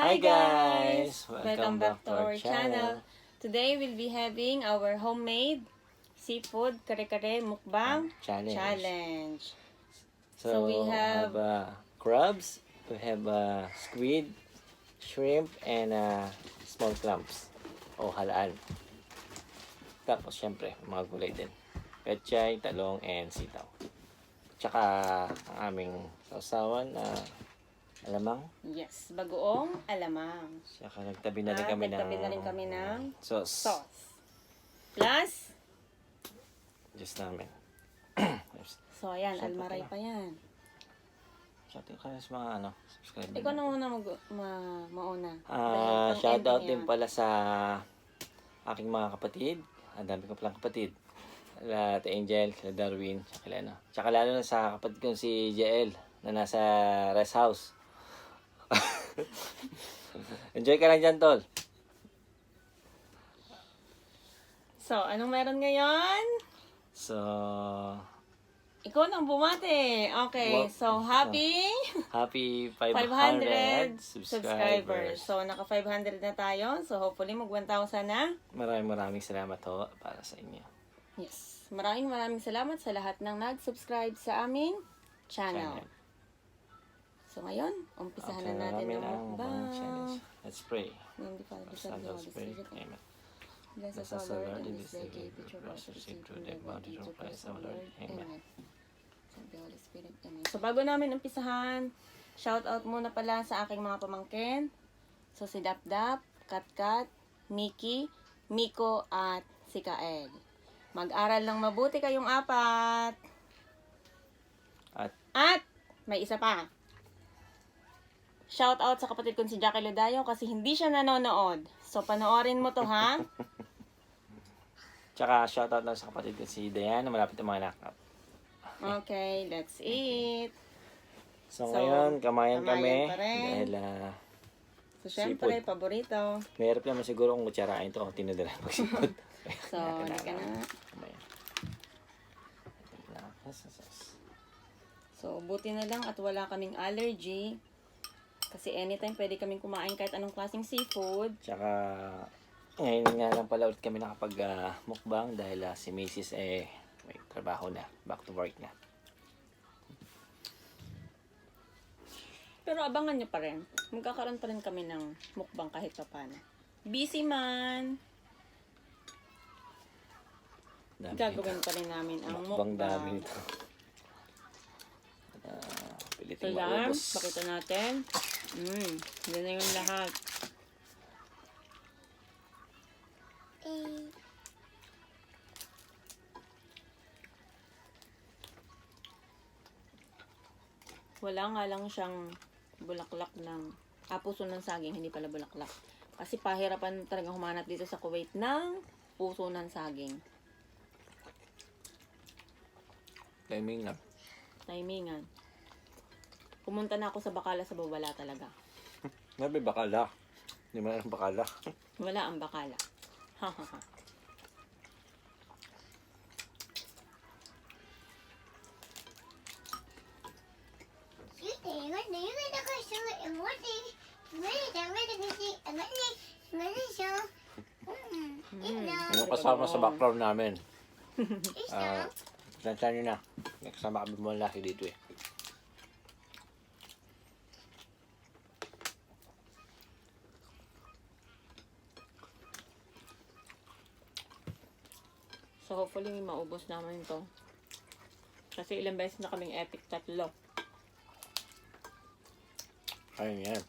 Hi guys! Welcome back to our channel. Today we'll be having our homemade seafood kare-kare mukbang challenge. So we have crabs, we have squid, shrimp, and small clams o halaan. Tapos syempre, mga gulay din. Pechay, talong, and sitaw. Tsaka ang aming sausawan na alamang. Yes, bagoong alamang. Tsaka nagtabi na rin kami ng sauce. Plus Diyos namin. so ayan, almaray pa yan. Shout out kayo sa mga subscriber. Ikaw na muna mauna. Shout out din pala sa aking mga kapatid. Ang dami ko palang kapatid. Kala Angel, kala Darwin, tsaka lalo na sa kapatid kong si JL na nasa rest house. Enjoy ka lang dyan, tol. So, anong meron ngayon? So, ikaw nang bumati. Okay, so happy 500 subscribers. So, naka 500 na tayo. So, hopefully mag 1,000 na. Maraming salamat ho para sa inyo. Yes. Maraming salamat sa lahat ng nag-subscribe sa aming channel. So, ngayon, umpisahan na natin ang mukbang. Let's pray. Name the Father, the Son, and the Holy Spirit. Amen. Bless us, O Lord, in this day, give which of us receive through the bounty of Christ, our Lord. Amen. Send the Holy Spirit. Amen. So, bago namin umpisahan, shout out muna pala sa aking mga pamangkin. So, si Dapdap, Katkat, Miki, Miko, at si Kael. Mag-aral lang mabuti kayong apat. At may isa pa. Shout out sa kapatid kong si Jackie Lodayo kasi hindi siya nanonood. So, panoorin mo to, ha? Tsaka shout out lang sa kapatid kong si Diana, malapit ang mga nakap. Okay, that's it. So ngayon, kamayan kami. pa rin. Dahil, so, syempre, paborito. mahirap naman siguro kung kutsarain ito kung tinadala magsipod. So, hindi ka na. So, buti na lang at wala kaming allergy. Kasi anytime pwede kaming kumain kahit anong klaseng seafood. Tsaka, ngayon nga lang pala ulit kami nakapag-mukbang dahil si Mrs. may trabaho na. Back to work na. Pero abangan nyo pa rin. Magkakaroon pa rin kami ng mukbang kahit pa paano. Busy man. Gagawin pa rin namin ang mukbang. Dami ito. So Piliting yan, maubos. pakita natin. Yan na yung lahat. Wala nga lang siyang bulaklak ng puso ng saging, hindi pala bulaklak. Kasi pahirapan talaga humanap dito sa Kuwait ng puso ng saging. Timingan. Pumunta na ako sa Bakala sa Bawala talaga. May bakala. Hindi mo ang bakala. Wala ang Bakala. Ha. Yung kasama sa background namin. Saan nyo na. Kasama kami mga laki dito eh. So hopefully may maubos naman ito. Kasi ilang beses na kaming epic tatlo. Ayun yan.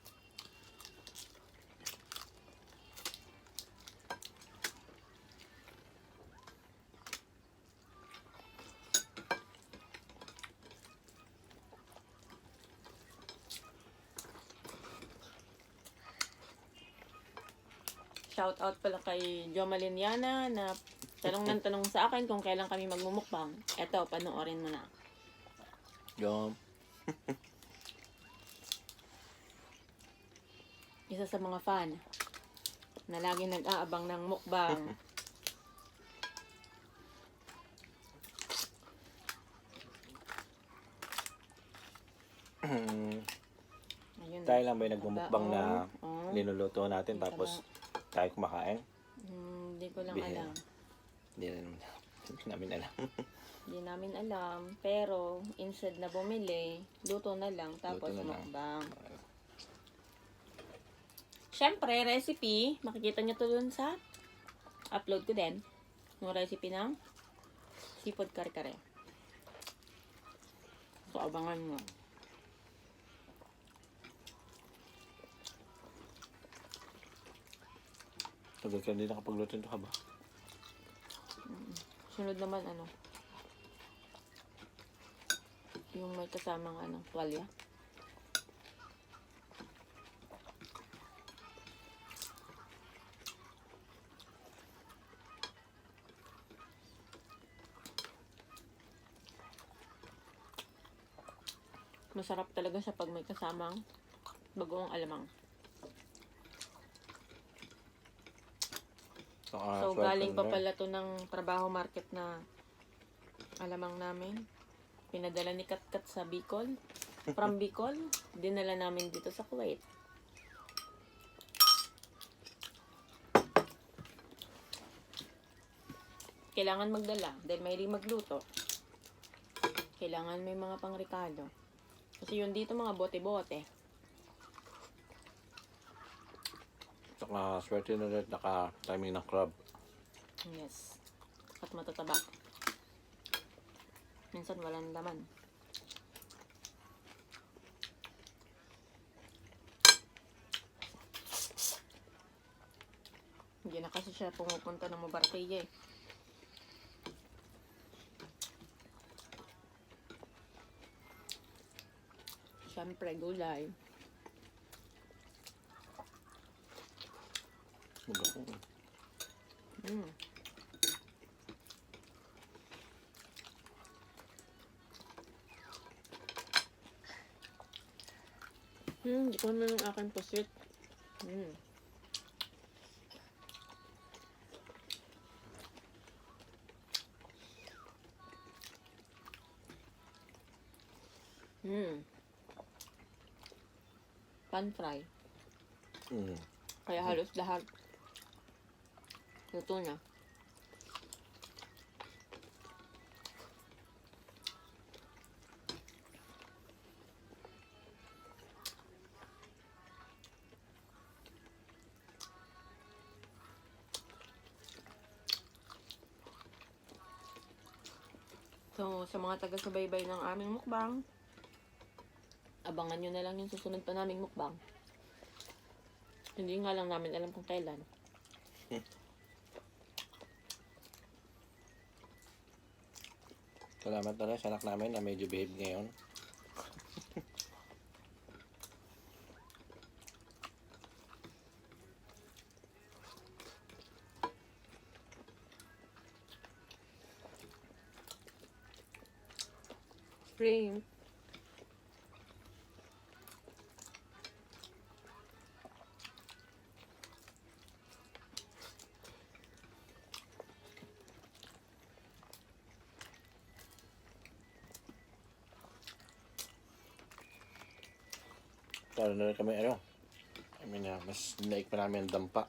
Shout out pala kay Jo Maliniana na tanong sa akin kung kailan kami magmumukbang. Eto, panoorin mo na. Jom. Isa sa mga fan na lagi nag-aabang ng mukbang. Ayun Tayo lang ba yung nagmumukbang na Oo. linuluto natin tapos tayo kumakain? Hindi ko lang Bihira. alam. Hindi na naman. Hindi namin alam. Hindi namin alam. Pero, instead na bumili, luto na lang. Tapos Luto na lang. mukbang. Siyempre, recipe. Makikita nyo to dun sa upload ko din. Yung recipe ng seafood kare-kare. So, abangan mo. Tagal ka hindi nakapagluto nito ka ba? Sunod naman, yung may kasamang, tuwalya. Masarap talaga siya pag may kasamang bagoong alamang. So, galing pa pala to ng trabaho market na alamang namin. Pinadala ni Katkat sa Bicol. From Bicol, dinala namin dito sa Kuwait. Kailangan magdala dahil mahilig magluto. Kailangan may mga pangrekado. Kasi yun dito mga bote-bote. Saka swerte na rin naka-timing ng crab. Yes. At matataba. Minsan walang laman. Hindi na kasi siya pumupunta ng Mabarteye. Siyempre, gulay. Magapong. Hindi ko naman yung aking pusit. Pan fry. Kaya halos lahat luto na. So, sa mga taga-subaybay ng aming mukbang, abangan nyo na lang yung susunod pa naming mukbang. Hindi nga lang namin alam kung kailan. Salamat na rin sa anak namin na medyo behave ngayon. Spring. Tara na rin kami mas naik pa namin ang dampa.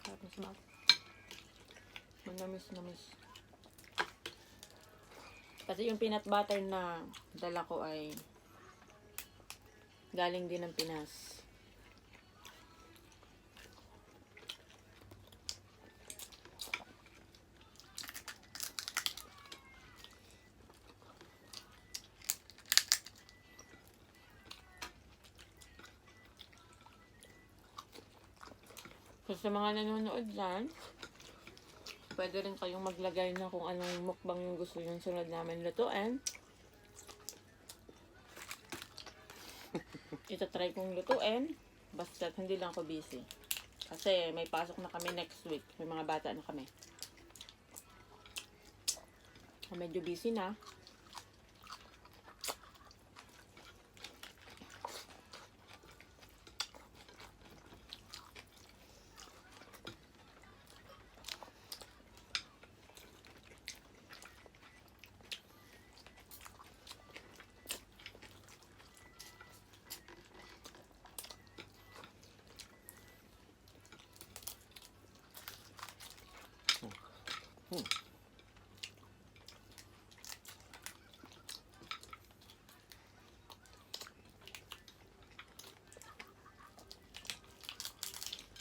Tapos manamis-namis. Kasi yung peanut butter na dala ko ay galing din ng Pinas. So, sa mga nanonood dyan, pwede rin kayong maglagay na kung anong mukbang yung gusto yung sunod namin lutuin. Itatry kong lutuin, basta hindi lang ako busy. Kasi may pasok na kami next week. May mga bata na kami. So, medyo busy na.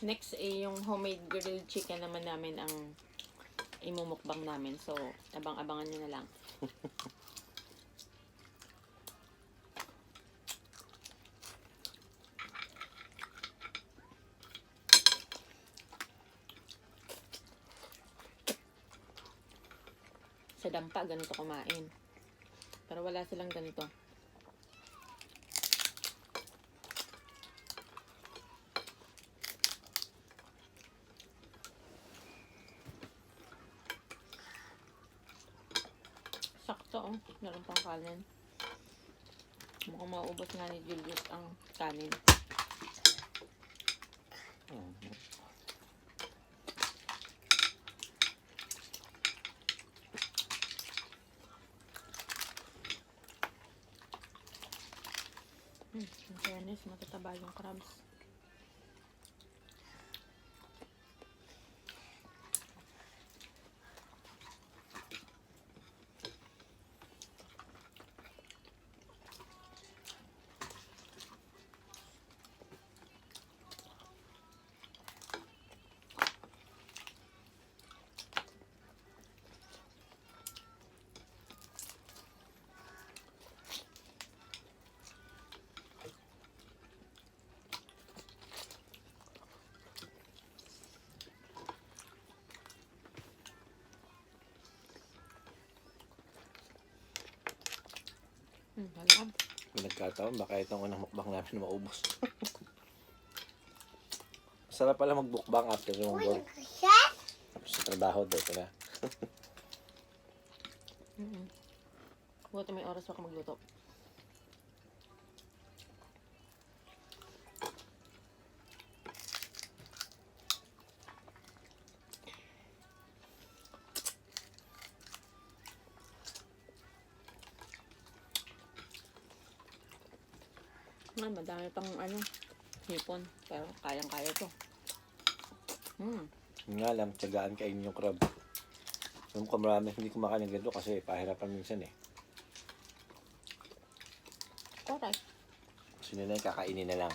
Next yung homemade grilled chicken naman namin ang imumukbang namin. So, abang-abangan nyo na lang. Sa dampa, ganito kumain. Pero wala silang ganito. Sakto, oh. Meron pang kanin. Mukhang maubos nga ni Julius ang kanin. In fairness, matataba yung crabs. Alam. Pinagkataon, baka itong unang mukbang namin maubos. Sarap pala magbukbang after yung work. Tapos sa trabaho, dito na. Buti may oras pa ka magluto. Madami pang hipon. Pero kayang-kaya to. Yun nga lang, tiyagaan kainin yung crab. Alam ko marami hindi kumakain ng ganito kasi pahirapan minsan eh. Correct. Gusto nila yung kakainin na lang.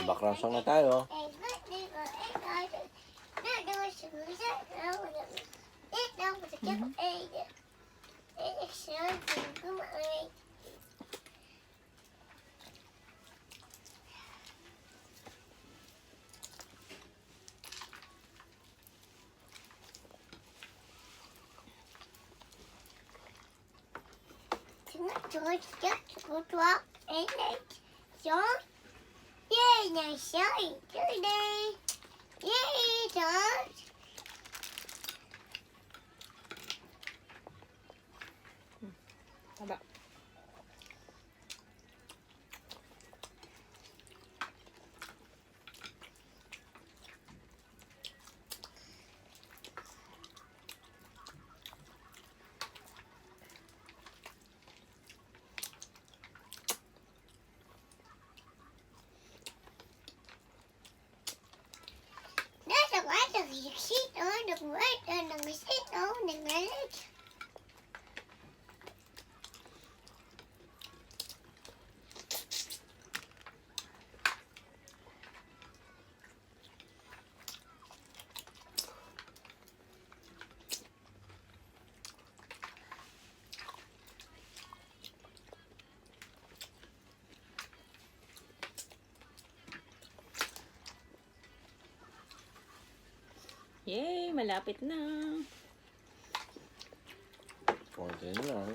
Background song na tayo. Taba. malapit na. Konti na lang.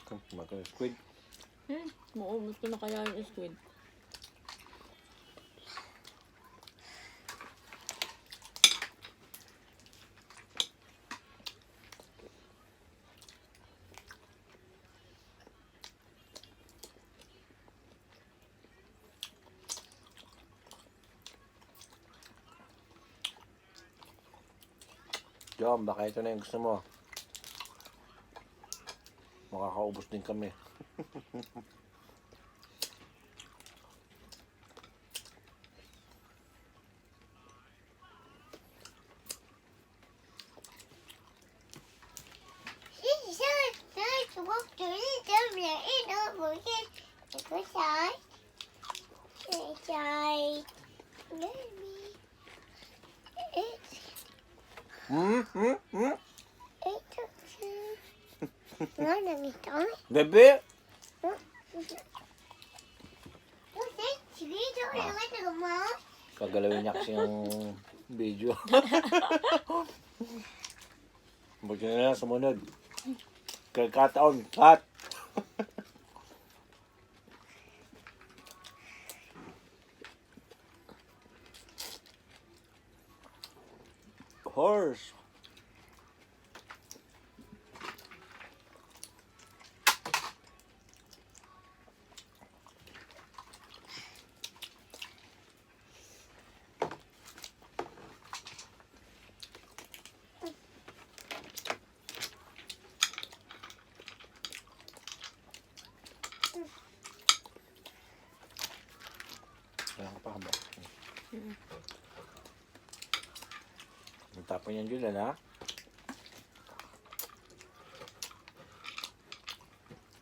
Kumain ng squid. Maubos ko na kaya yung squid. John, baka ito na yung gusto mo. Makakaubos din kami. Bebe! Pagalawin niya kasi yung video. Buti na lang sumunod. Kagkataon, cut! Horse! Wala ka pa ba? Tapon yan dyan, ha?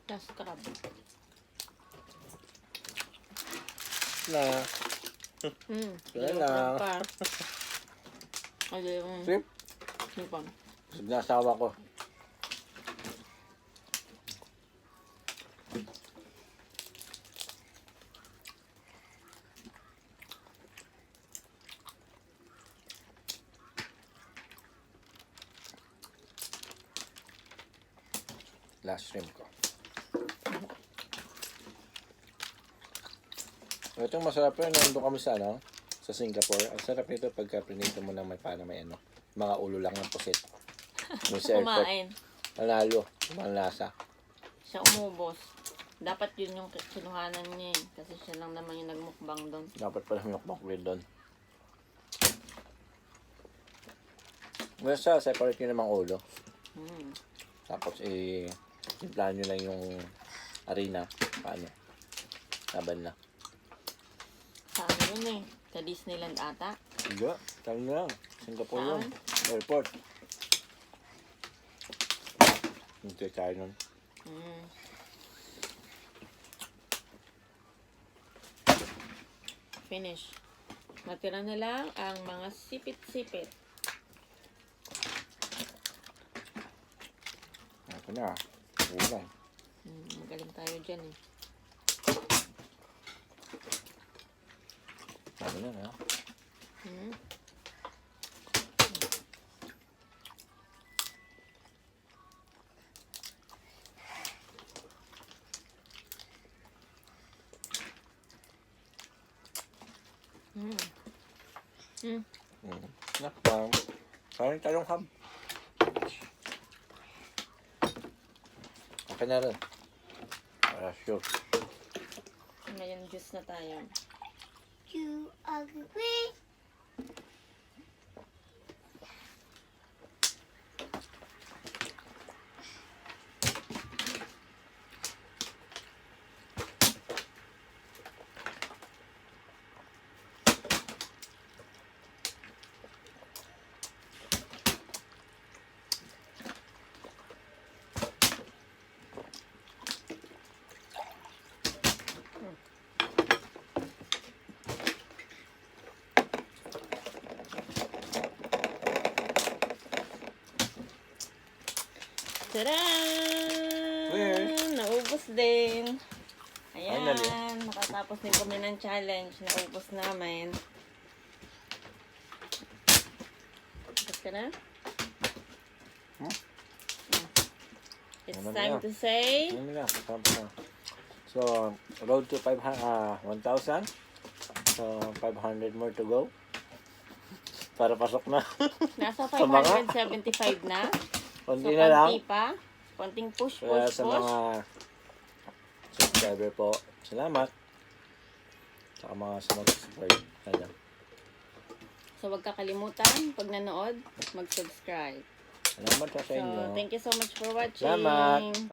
Last crab. Na. Wala lang. Ay, yung... Trip? Mukbang. Nasawa ko. Last shrimp ko. Itong masarap yun, nandun kami sa ano, sa Singapore. Ang sarap nito pagka prinito mo na may ano, mga ulo lang ng pusit. Yung sa airport. Kumain. Panalo, ang lasa. Siya umubos. Dapat yun yung kinuhanan niya eh. Kasi siya lang naman yung nagmukbang doon. Dapat pala mukbang doon. Basta separate nyo namang ulo. Tapos timplahan nyo lang yung harina. Paano? Laban na. Sa ano yun eh? Sa Disneyland ata? Hindi. Saan lang. Singapore Saan? yun. Airport. Hindi tayo nun. Finish. Natira na lang ang mga sipit-sipit. Ito na. Ulan. Magaling tayo dyan eh. Ano na na? Mukbang. Parang talong hab. Okay na rin. Para sure. Ngayon juice na tayo. Tadaan! Where? Naubos din. Ayan, Finally. nakatapos din kami ng challenge. Naubos namin. Tapos ka na? Hmm? It's Ano time na? to say... Ano na? So, road to 1,000. So, 500 more to go. Para pasok na. Nasa Sa mga- 575 na. Konti So, na lang. konti pa. Konting push, Kaya push, sa push. mga subscriber po, salamat. Sa mga sumag-subscribe. Ayan. So, huwag kakalimutan, pag nanood, mag-subscribe. Salamat sa So, inyo. thank you so much for watching. Salamat.